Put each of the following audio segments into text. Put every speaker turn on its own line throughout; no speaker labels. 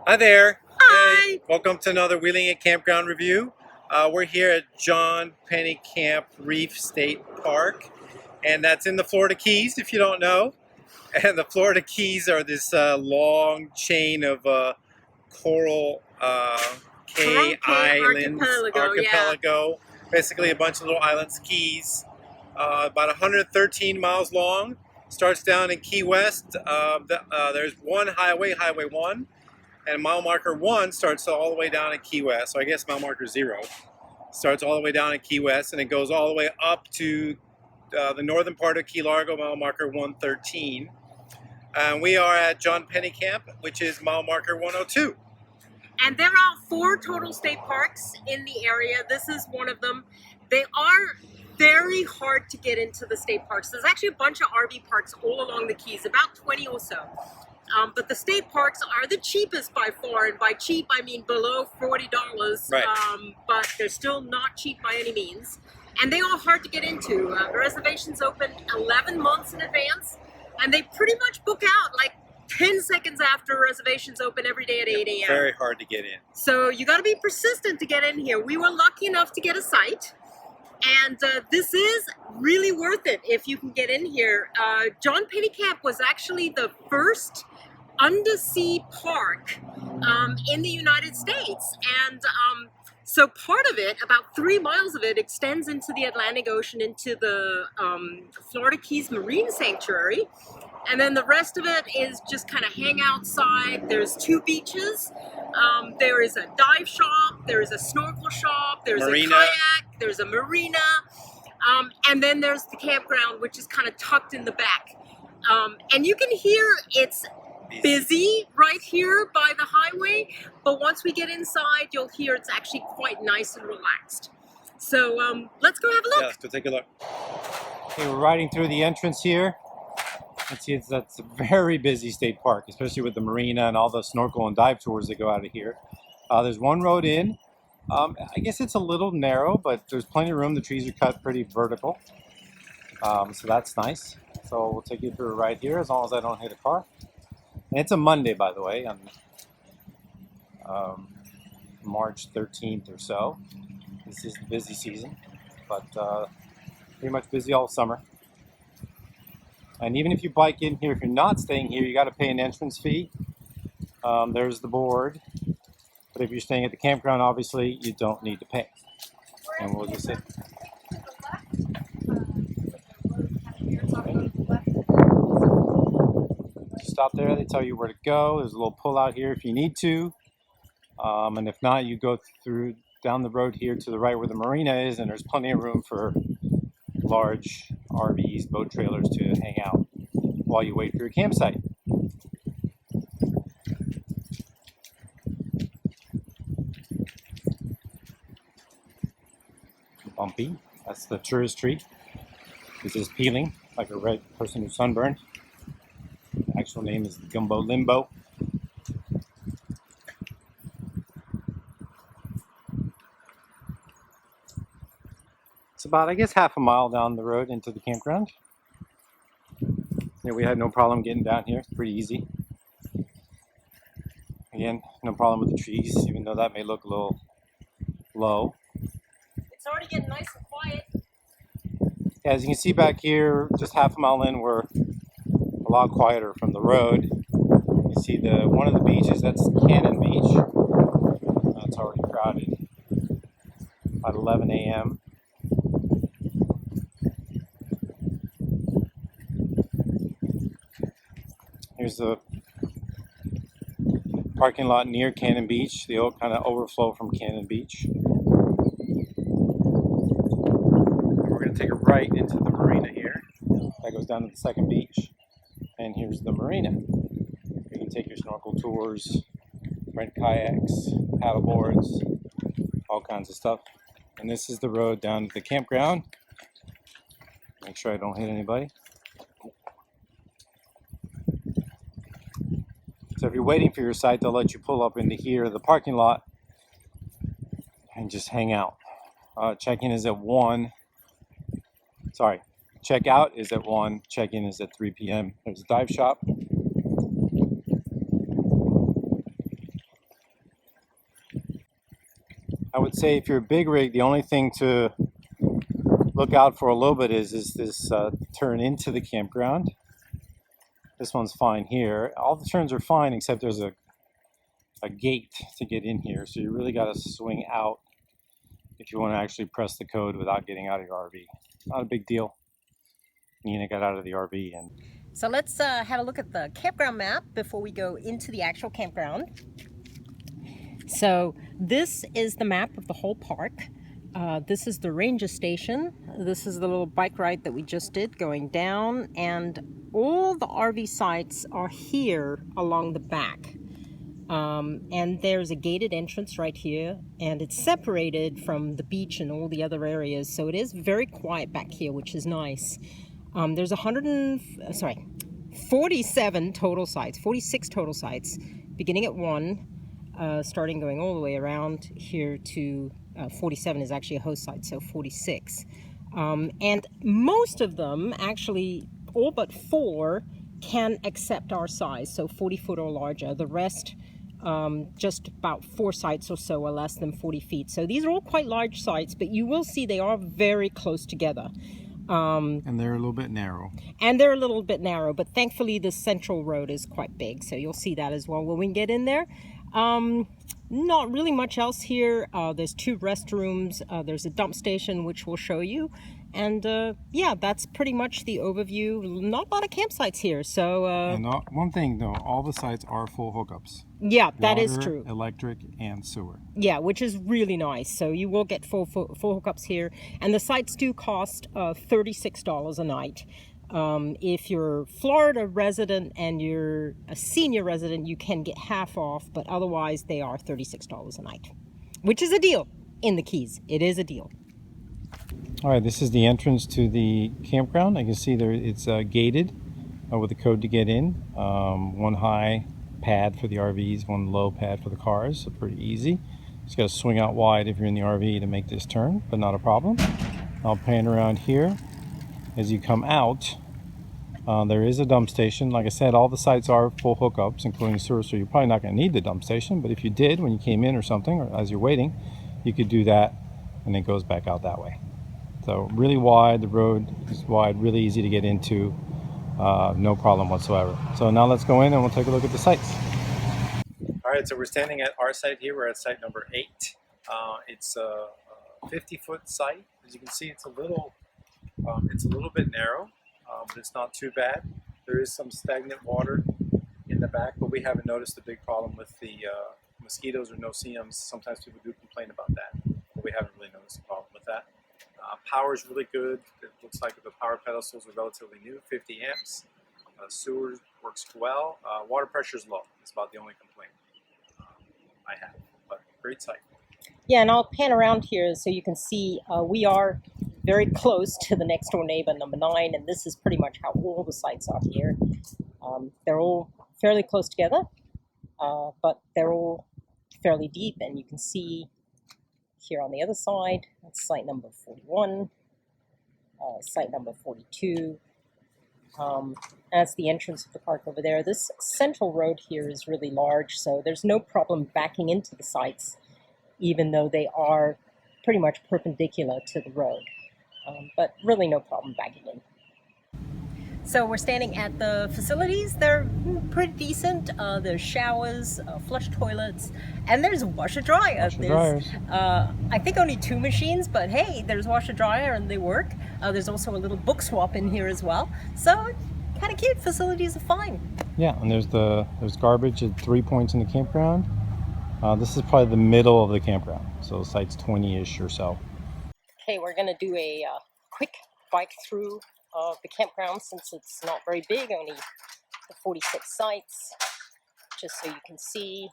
Hi there.
Hi.
Hey, welcome to another Wheeling at Campground review. We're here at John Pennekamp State Park, and that's in the Florida Keys, if you don't know. And the Florida Keys are this long chain of coral Cay islands, archipelago. Basically a bunch of little islands, keys, about 113 miles long. Starts down in Key West. There's one highway, Highway 1. And mile marker 1 starts all the way down in Key West. So I guess mile marker 0 starts all the way down in Key West, and it goes all the way up to the northern part of Key Largo, mile marker 113. We are at John Pennekamp, which is mile marker 102.
And there are 4 total state parks in the area. This is one of them. They are very hard to get into the state parks. There's actually a bunch of RV parks all along the Keys, about 20 or so. But the state parks are the cheapest by far, and by cheap I mean below $40.
Right.
But they're still not cheap by any means. And they are hard to get into. Reservations open 11 months in advance, and they pretty much book out like 10 seconds after reservations open every day at 8 a.m.
Very hard to get in.
So you got to be persistent to get in here. We were lucky enough to get a site, and this is really worth it if you can get in here. John Pennekamp was actually the first undersea park in the United States, and so part of it, about 3 miles of it, extends into the Atlantic Ocean, into the Florida Keys Marine Sanctuary, and then the rest of it is just kind of hang outside. There's 2 beaches, there is a dive shop, there is a snorkel shop, there's a kayak, there's a marina, and then there's the campground, which is kind of tucked in the back. And you can hear it's busy right here by the highway, but once we get inside, you'll hear it's actually quite nice and relaxed. So let's go have a look.
Yeah, let's go take a look.
Okay, we're riding through the entrance here. Let's see, that's a very busy state park, especially with the marina and all the snorkel and dive tours that go out of here. There's one road in. I guess it's a little narrow, but there's plenty of room. The trees are cut pretty vertical, so that's nice. So we'll take you through a ride here, as long as I don't hit a car. And it's a Monday, by the way, on March 13th or so. This is the busy season, but pretty much busy all summer. And even if you bike in here, if you're not staying here, you got to pay an entrance fee. There's the board. But if you're staying at the campground, obviously, you don't need to pay. And we'll just sit. Stop there, they tell you where to go. There's a little pull out here if you need to. And if not, you go through down the road here to the right where the marina is, and there's plenty of room for large RVs, boat trailers to hang out while you wait for your campsite. Bumpy, that's the tourist tree. This is peeling like a red person who's sunburned. The actual name is Gumbo Limbo. It's about, I guess, half a mile down the road into the campground. Yeah, we had no problem getting down here. It's pretty easy. Again, no problem with the trees, even though that may look a little low.
It's already getting nice and quiet.
As you can see back here, just half a mile in, we're a lot quieter from the road. You see one of the beaches, that's Cannon Beach. It's already crowded. About 11 a.m. Here's the parking lot near Cannon Beach. The old kind of overflow from Cannon Beach. We're going to take a right into the marina here. That goes down to the second beach. And here's the marina. You can take your snorkel tours, rent kayaks, paddle boards, all kinds of stuff. And this is the road down to the campground. Make sure I don't hit anybody. So if you're waiting for your site, they'll let you pull up into here, the parking lot, and just hang out. Check-in is at 1. Sorry, check-out is at 1. Check-in is at 3 p.m. There's a dive shop. I would say if you're a big rig, the only thing to look out for a little bit is this turn into the campground. This one's fine here. All the turns are fine except there's a gate to get in here, so you really got to swing out if you want to actually press the code without getting out of your RV. Not a big deal. Nina got out of the RV. And
so let's have a look at the campground map before we go into the actual campground. So this is the map of the whole park. This is the ranger station. This is the little bike ride that we just did going down, and all the RV sites are here along the back. And there's a gated entrance right here, and it's separated from the beach and all the other areas, so it is very quiet back here, which is nice. There's 47 total sites, 46 total sites, beginning at 1, starting going all the way around here to 47 is actually a host site, so 46. And most of them, actually all but 4, can accept our size, so 40 foot or larger. The rest, just about 4 sites or so are less than 40 feet. So these are all quite large sites, but you will see they are very close together.
and they're a little bit narrow.
But thankfully the central road is quite big, so you'll see that as well when we get in there. Not really much else here. There's 2 restrooms, there's a dump station which we'll show you, and yeah, that's pretty much the overview. Not a lot of campsites here, so
And one thing though, all the sites are full hookups.
yeah, that is
Water,
true.
electric, and sewer.
Yeah, which is really nice. So you will get full hookups here, and the sites do cost $36 a night. If you're a Florida resident and you're a senior resident, you can get half off, but otherwise they are $36 a night, which is a deal in the Keys. It is a deal.
All right, this is the entrance to the campground. I can see there it's gated with a code to get in. 1 high pad for the RVs, 1 low pad for the cars, so pretty easy. Just got to swing out wide if you're in the RV to make this turn, but not a problem. I'll pan around here. As you come out, there is a dump station. Like I said, all the sites are full hookups, including sewer, so you're probably not going to need the dump station, but if you did when you came in or something, or as you're waiting, you could do that, and it goes back out that way. So really wide, the road is wide, really easy to get into, no problem whatsoever. So now let's go in and we'll take a look at the sites. All right, so we're standing at our site here. We're at site number 8. It's a 50-foot site. As you can see, it's a little bit narrow, but it's not too bad. There is some stagnant water in the back, but we haven't noticed a big problem with the mosquitoes or no-see-ums. Sometimes people do complain about that, but we haven't really noticed a problem with that. Power is really good. It looks like the power pedestals are relatively new, 50 amps. Sewer works well. Water pressure is low. It's about the only complaint I have, but great site.
Yeah, and I'll pan around here so you can see we are very close to the next door neighbor, number 9, and this is pretty much how all the sites are here. They're all fairly close together, but they're all fairly deep, and you can see here on the other side, that's site number 41, site number 42. That's the entrance of the park over there. This central road here is really large, so there's no problem backing into the sites, even though they are pretty much perpendicular to the road. But really no problem backing in. So we're standing at the facilities. They're pretty decent. There's showers, flush toilets, and there's a washer dryer.
Dryers.
I think only 2 machines, but hey, there's washer dryer and they work. There's also a little book swap in here as well. So kind of cute. Facilities are fine.
Yeah, and there's garbage at 3 points in the campground. This is probably the middle of the campground, so site's 20-ish or so.
Okay, we're gonna do a quick bike through of the campground since it's not very big, only the 46 sites, just so you can see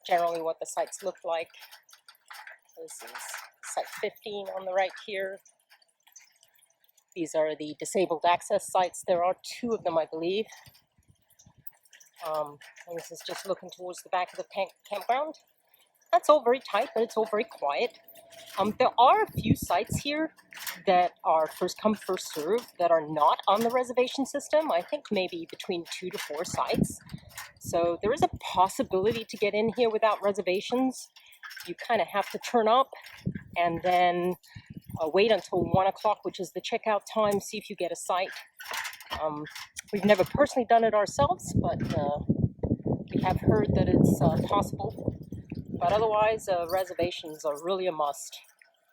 generally what the sites look like. This is site 15 on the right here. These are the disabled access sites. There are 2 of them, I believe. And this is just looking towards the back of the campground. That's all very tight, but it's all very quiet. There are a few sites here that are first come, first served that are not on the reservation system. I think maybe between 2 to 4 sites. So there is a possibility to get in here without reservations. you kind of have to turn up and then wait until 1 o'clock, which is the checkout time, see if you get a site. We've never personally done it ourselves, but we have heard that it's possible. But otherwise, reservations are really a must,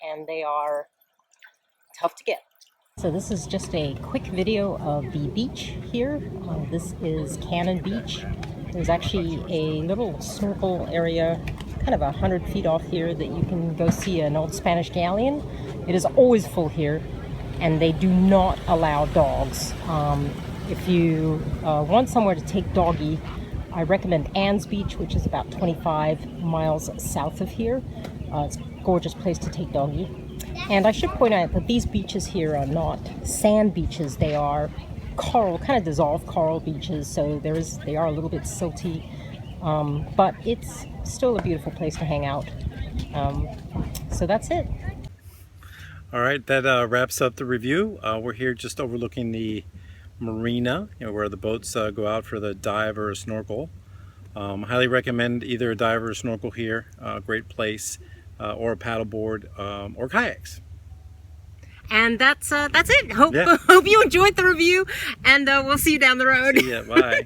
and they are tough to get. So this is just a quick video of the beach here. This is Cannon Beach. There's actually a little snorkel area kind of 100 feet off here that you can go see an old Spanish galleon. It is always full here, and they do not allow dogs. If you want somewhere to take doggy, I recommend Ann's Beach, which is about 25 miles south of here. It's a gorgeous place to take doggy. And I should point out that these beaches here are not sand beaches. They are coral, kind of dissolved coral beaches, so they are a little bit silty, but it's still a beautiful place to hang out. So that's it.
All right, that wraps up the review. We're here just overlooking the marina, where the boats go out for the dive or a snorkel. Highly recommend either a dive or a snorkel here. Great place, or a paddleboard, or kayaks.
And that's it. Hope
Yeah.
hope you enjoyed the review, and we'll see you down the road.
See ya, bye.